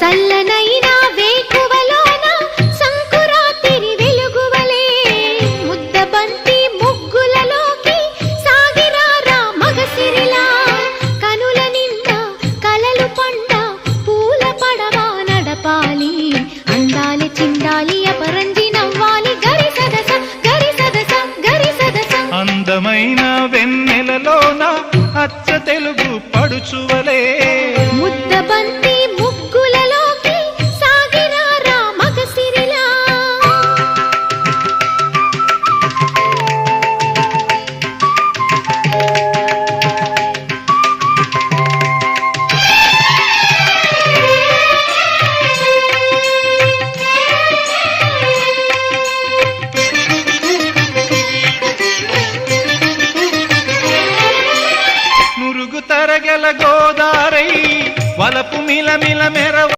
చల్లనైన వేకువలోన సంకురాతిరి వెలుగువలే ముద్దబంతి ముగ్గులలోకి సాగిరారా మగసిరిలా కనుల నిండా కలలు పండ పూల పడవా నడపాలి అందాలి చిందాలి అపరంజి నవ్వాలి గరి సదస గరి సదస గరి సదస అందమైన వెన్నెలలోన అచ్చ తెలుగు పడుచువలే ముద్దబంతి ముగ్గులలోకి సాగిరారా మగసిరిలా మురుగు తరగల గోదారై వలపు మిలమిల